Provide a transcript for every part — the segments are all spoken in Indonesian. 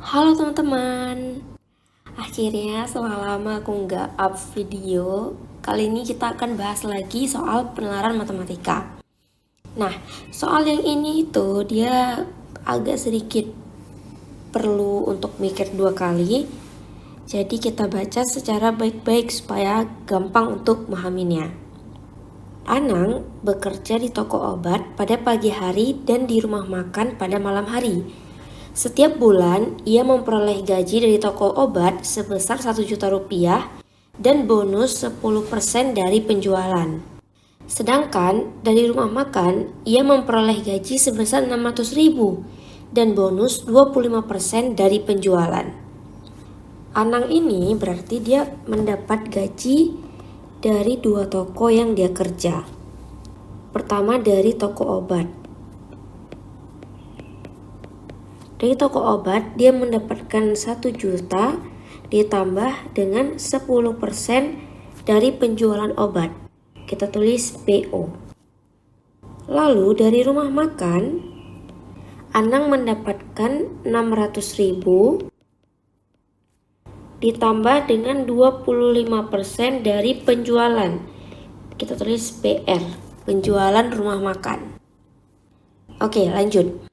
Halo teman-teman, akhirnya setelah lama aku nggak up video. Kali ini kita akan bahas lagi soal penalaran matematika. Nah, soal yang ini itu dia agak sedikit perlu untuk mikir dua kali. Jadi kita baca secara baik-baik supaya gampang untuk memahaminya. Anang bekerja di toko obat pada pagi hari dan di rumah makan pada malam hari. Setiap bulan, ia memperoleh gaji dari toko obat sebesar 1 juta rupiah dan bonus 10% dari penjualan. Sedangkan dari rumah makan, ia memperoleh gaji sebesar 600 ribu dan bonus 25% dari penjualan. Anang ini berarti dia mendapat gaji dari dua toko yang dia kerja. Pertama dari toko obat. Dari toko obat, dia mendapatkan 1 juta ditambah dengan 10% dari penjualan obat. Kita tulis PO. Lalu dari rumah makan, Anang mendapatkan 600 ribu ditambah dengan 25% dari penjualan. Kita tulis PR, penjualan rumah makan. Oke, lanjut.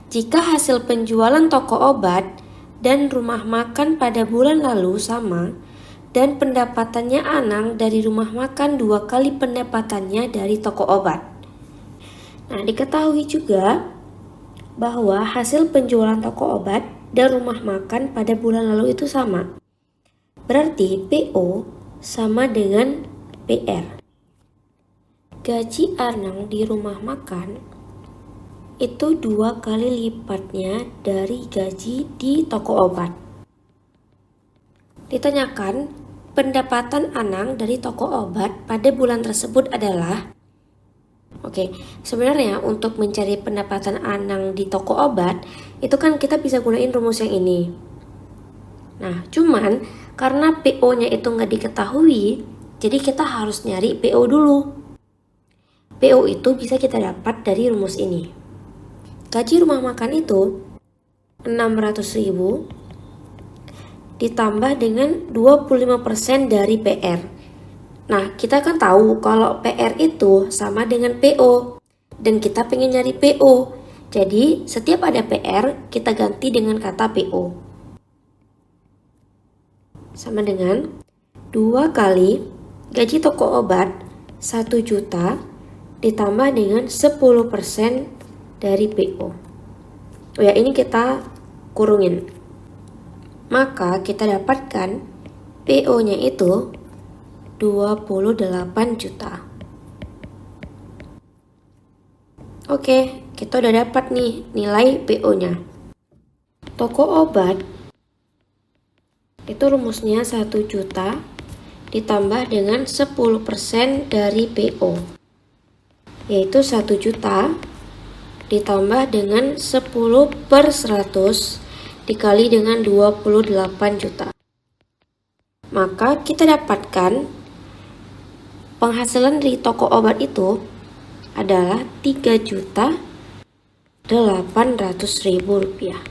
Jika hasil penjualan toko obat dan rumah makan pada bulan lalu sama, dan pendapatannya Anang dari rumah makan 2 kali pendapatannya dari toko obat. Nah, diketahui juga bahwa hasil penjualan toko obat dan rumah makan pada bulan lalu itu sama. Berarti PO sama dengan PR. Gaji Anang di rumah makan itu 2 kali lipatnya dari gaji di toko obat. Ditanyakan, pendapatan Anang dari toko obat pada bulan tersebut adalah sebenarnya untuk mencari pendapatan Anang di toko obat, itu kan kita bisa gunain rumus yang ini. Nah, cuman karena PO-nya itu nggak diketahui, jadi kita harus nyari PO dulu. PO itu bisa kita dapat dari rumus ini. Gaji rumah makan itu 600 ribu ditambah dengan 25% dari PR. Nah, kita kan tahu kalau PR itu sama dengan PO dan kita pengen nyari PO. Jadi, setiap ada PR, kita ganti dengan kata PO. Sama dengan 2 kali gaji toko obat 1 juta ditambah dengan 10% dari PO. Oh ya, ini kita kurungin. Maka kita dapatkan PO-nya itu 28 juta. Oke, kita udah dapat nih nilai PO-nya. Toko obat itu rumusnya 1 juta ditambah dengan 10% dari PO, yaitu 1 juta ditambah dengan 10/100 dikali dengan 28 juta. Maka kita dapatkan penghasilan dari toko obat itu adalah 3.800.000 rupiah.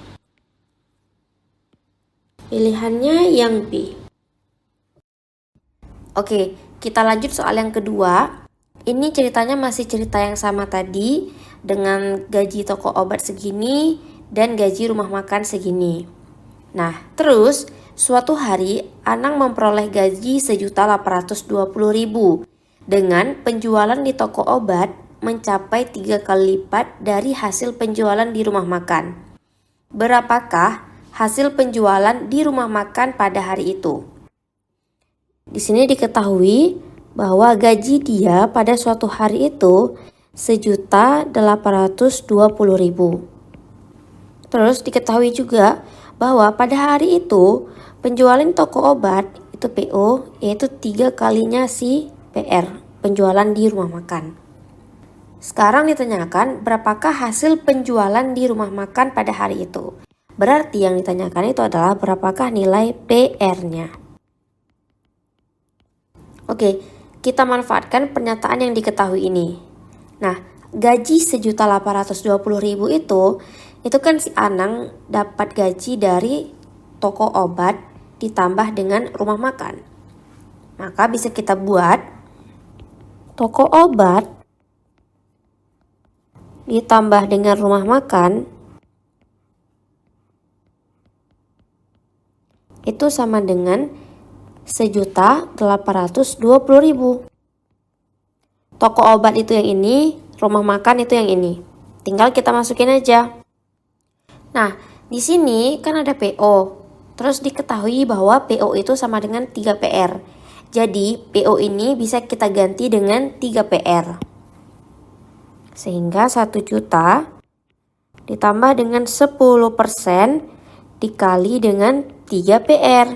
Pilihannya yang B. Oke, kita lanjut soal yang kedua. Ini ceritanya masih cerita yang sama tadi, dengan gaji toko obat segini dan gaji rumah makan segini. Nah, terus suatu hari Anang memperoleh gaji 1.820.000 dengan penjualan di toko obat mencapai 3 kali lipat dari hasil penjualan di rumah makan. Berapakah hasil penjualan di rumah makan pada hari itu? Di sini diketahui bahwa gaji dia pada suatu hari itu 1.820.000. Terus diketahui juga bahwa pada hari itu penjualan toko obat itu PO yaitu 3 kalinya si PR, penjualan di rumah makan. Sekarang ditanyakan berapakah hasil penjualan di rumah makan pada hari itu. Berarti yang ditanyakan itu adalah berapakah nilai PR-nya. Oke, kita manfaatkan pernyataan yang diketahui ini. Nah, gaji 1.820.000 itu itu kan si Anang dapat gaji dari toko obat ditambah dengan rumah makan. Maka bisa kita buat toko obat ditambah dengan rumah makan itu sama dengan 1.820.000. Toko obat itu yang ini, rumah makan itu yang ini. Tinggal kita masukin aja. Nah, di sini kan ada PO. Terus diketahui bahwa PO itu sama dengan 3 PR. Jadi, PO ini bisa kita ganti dengan 3 PR. Sehingga 1 juta ditambah dengan 10% dikali dengan 3 PR.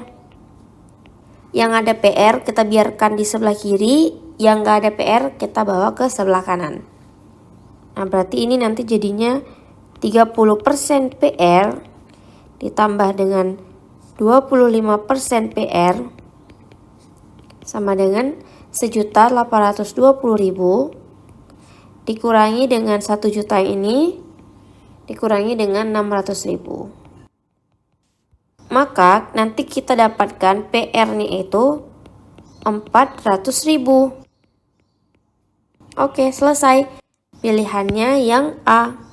Yang ada PR kita biarkan di sebelah kiri, yang gak ada PR kita bawa ke sebelah kanan. Nah, berarti ini nanti jadinya 30% PR ditambah dengan 25% PR sama dengan 1.820.000 dikurangi dengan 1 juta ini dikurangi dengan 600.000. Maka nanti kita dapatkan PR-nya itu 400.000. Oke, selesai. Pilihannya yang A.